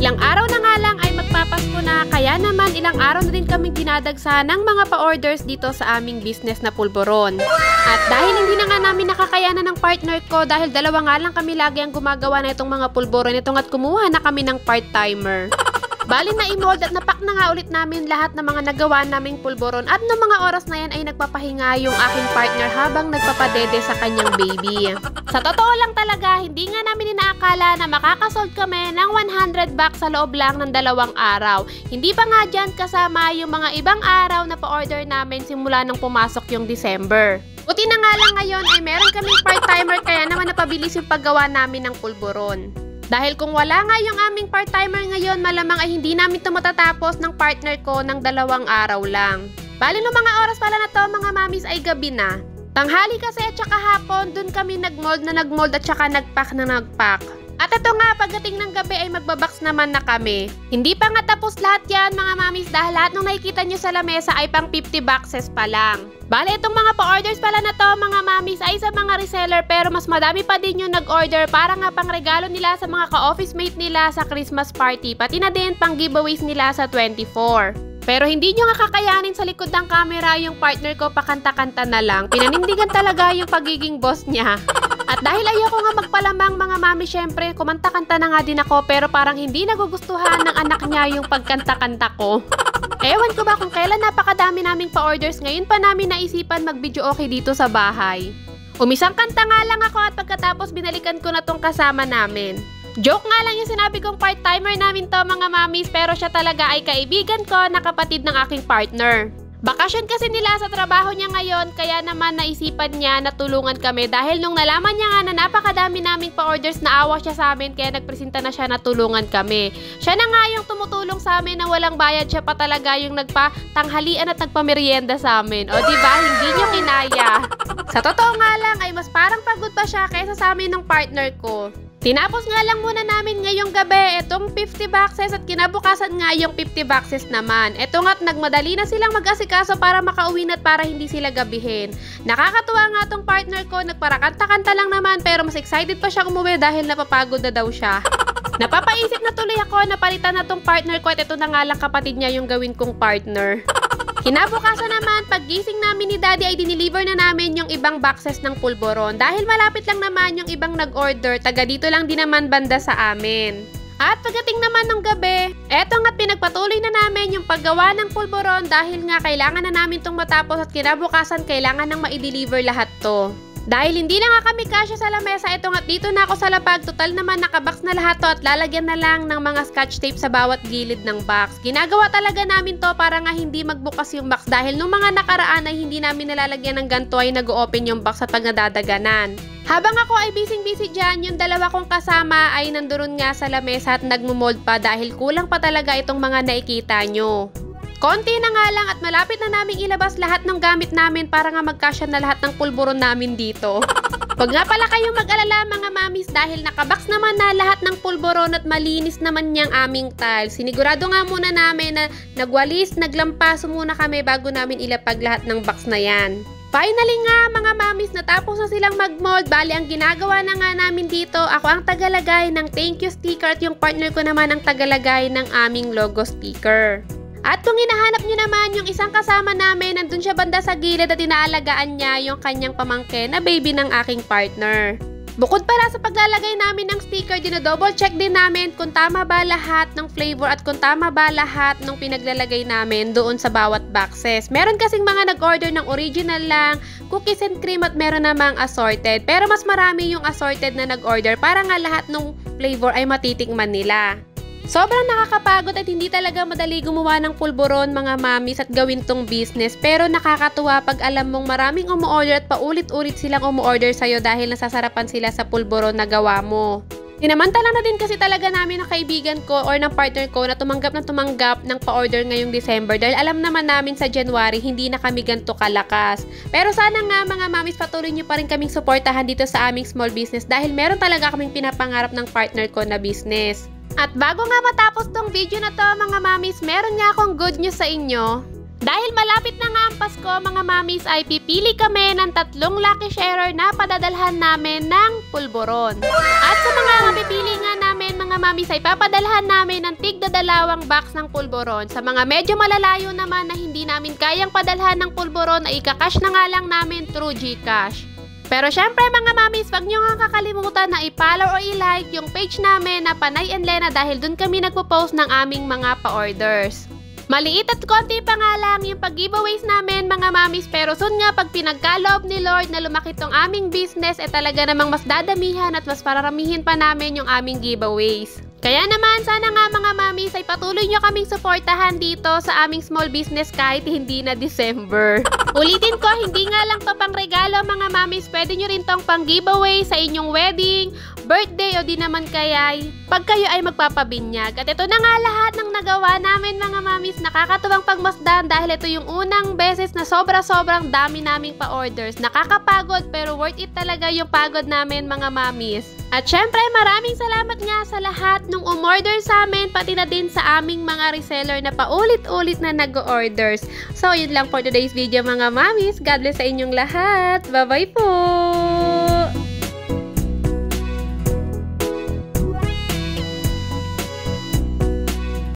Ilang araw na nga lang ay magpapasko na, kaya naman ilang araw na din kaming dinadagsa ng mga pa-orders dito sa aming business na pulburon. At dahil hindi na nga namin nakakayanan ng partner ko, dahil dalawa nga lang kami lagi ang gumagawa na itong mga pulburon itong at kumuha na kami ng part-timer. Bali na i-mold at napak na nga ulit namin lahat ng mga nagawa naming pulburon at noong mga oras na yan ay nagpapahinga yung aking partner habang nagpapadede sa kanyang baby. Sa totoo lang talaga, hindi nga namin inaakala na makakasold kami ng 100 bucks sa loob lang ng 2 araw. Hindi pa nga dyan kasama yung mga ibang araw na pa-order namin simula nung pumasok yung December. Buti na nga lang ngayon ay meron kaming part-timer kaya naman napabilis yung paggawa namin ng pulburon. Dahil kung wala nga yung aming part-timer ngayon, malamang ay hindi namin ito matatapos ng partner ko ng 2 araw lang. Bali no mga oras pala na to mga mamis ay gabi na. Tanghali kasi at saka hapon, dun kami nagmold at saka nagpack na nagpack. At ito nga, pagdating ng gabi ay magbabox naman na kami. Hindi pa nga tapos lahat yan mga mamis dahil lahat ng nakikita nyo sa lamesa ay pang 50 boxes pa lang. Bale, itong mga pa-orders pala na to mga mamis ay sa mga reseller pero mas madami pa din yung nag-order para nga pang regalo nila sa mga ka-office mate nila sa Christmas party. Pati na din pang giveaways nila sa 24. Pero hindi nyo nga kakayanin sa likod ng camera yung partner ko pakanta-kanta na lang. Pinanindigan talaga yung pagiging boss niya. At dahil ayoko nga magpalamang mga mami, syempre kumanta-kanta na nga din ako pero parang hindi nagugustuhan ng anak niya yung pagkanta-kanta ko. Ewan ko ba kung kailan napakadami naming pa-orders, ngayon pa namin naisipan mag-video okay dito sa bahay. Umisang kanta nga lang ako at pagkatapos binalikan ko na tong kasama namin. Joke nga lang yung sinabi kong part-timer namin to mga mamis pero siya talaga ay kaibigan ko na kapatid ng aking partner. Bakasyon kasi nila sa trabaho niya ngayon kaya naman naisipan niya na tulungan kami dahil nung nalaman niya nga na napakadami naming pa-orders na awa siya sa amin kaya nagpresenta na siya na tulungan kami. Siya na nga yung tumutulong sa amin na walang bayad, siya pa talaga yung nagpatanghalian at nagpamerienda sa amin. O diba, hindi niyo kinaya. Sa totoo nga lang ay mas parang pagod pa siya kaysa sa amin ng partner ko. Tinapos nga lang muna namin ngayong gabi itong 50 boxes at kinabukasan nga yung 50 boxes naman. Eto nga't nagmadali na silang mag-asikaso para makauwi na at para hindi sila gabihin. Nakakatuwa nga tong partner ko, nagparakanta-kanta lang naman pero mas excited pa siya umuwi dahil napapagod na daw siya. Napapaisip na tuloy ako na palitan na tong partner ko at ito na nga lang kapatid niya yung gawin kong partner. Kinabukasan naman, paggising namin ni Daddy ay dineliver na namin yung ibang boxes ng pulburon. Dahil malapit lang naman yung ibang nag-order, taga dito lang din naman banda sa amin. At pagdating naman ng gabi, eto nga't pinagpatuloy na namin yung paggawa ng pulburon dahil nga kailangan na namin itong matapos at kinabukasan kailangan nang ma-deliver lahat to. Dahil hindi na nga kami kasya sa lamesa, ito nga't dito na ako sa labag. Total naman nakabox na lahat to at lalagyan na lang ng mga scotch tape sa bawat gilid ng box. Ginagawa talaga namin to para nga hindi magbukas yung box dahil nung mga nakaraan ay hindi namin nalalagyan ng ganito ay nag-open yung box at pag nadadaganan. Habang ako ay busy dyan, yung dalawa kong kasama ay nandoon nga sa lamesa at nagmumold pa dahil kulang pa talaga itong mga nakikita nyo. Konti na nga lang at malapit na naming ilabas lahat ng gamit namin para nga magkasya na lahat ng pulburon namin dito. Huwag nga pala kayong mag-alala mga mamis dahil nakabox naman na lahat ng pulburon at malinis naman niyang aming tiles. Sinigurado nga muna namin na nagwalis, naglampaso muna kami bago namin ilapag lahat ng box na yan. Finally nga mga mamis, natapos na silang mag-mold. Bali ang ginagawa na nga namin dito, ako ang tagalagay ng thank you sticker at yung partner ko naman ang tagalagay ng aming logo sticker. At kung hinahanap nyo naman yung isang kasama namin, nandun siya banda sa gilid at inaalagaan niya yung kanyang pamangkin na baby ng aking partner. Bukod pala sa paglalagay namin ng sticker, dinodouble check din namin kung tama ba lahat ng flavor at kung tama ba lahat ng pinaglalagay namin doon sa bawat boxes. Meron kasing mga nag-order ng original lang, cookies and cream at meron namang assorted. Pero mas marami yung assorted na nag-order para nga lahat ng flavor ay matitikman nila. Sobrang nakakapagod at hindi talaga madali gumawa ng pulburon mga mamis at gawin tong business. Pero nakakatuwa pag alam mong maraming umu-order at paulit-ulit silang umu-order sa'yo dahil nasasarapan sila sa pulburon na gawa mo. Sinamantala na din kasi talaga namin ng kaibigan ko or ng partner ko na tumanggap ng pa-order ngayong December dahil alam naman namin sa January hindi na kami ganito kalakas. Pero sana nga mga mamis patuloy nyo pa rin kaming suportahan dito sa aming small business dahil meron talaga kaming pinapangarap ng partner ko na business. At bago nga matapos tong video na to mga mamis, meron nga akong good news sa inyo. Dahil malapit na nga ang Pasko mga mamis ay pipili kami ng 3 lucky sharer na padadalhan namin ng pulburon. At sa mga mapipili nga namin mga mamis ay papadalhan namin ng tigdadalawang box ng pulboron. Sa mga medyo malalayo naman na hindi namin kayang padalhan ng pulboron ay ikakash na nga lang namin through GCash. Pero syempre mga mamis, wag nyo nga kakalimutan na i-follow o i-like yung page namin na Panay and Lena dahil dun kami nagpo-post ng aming mga pa-orders. Maliit at konti pa nga lang yung pag-giveaways namin mga mamis, pero soon nga pag pinagkaloob ni Lord na lumaki tong aming business, talaga namang mas dadamihan at mas pararamihin pa namin yung aming giveaways. Kaya naman, sana nga mga mamis ay patuloy nyo kaming suportahan dito sa aming small business kahit hindi na December. Ulitin ko, hindi nga lang to pang regalo mga mamis, pwede nyo rin tong pang giveaway sa inyong wedding, birthday o di naman kaya pag kayo ay magpapabinyag. At ito na nga lahat ng nagawa namin mga mamis, nakakatuwang pagmasdan dahil ito yung unang beses na sobrang dami naming pa-orders. Nakakapagod pero worth it talaga yung pagod namin mga mamis. At syempre, maraming salamat nga sa lahat nung umorder sa amin, pati na din sa aming mga reseller na paulit-ulit na nag-orders. So, yun lang for today's video mga mamis. God bless sa inyong lahat. Bye-bye po!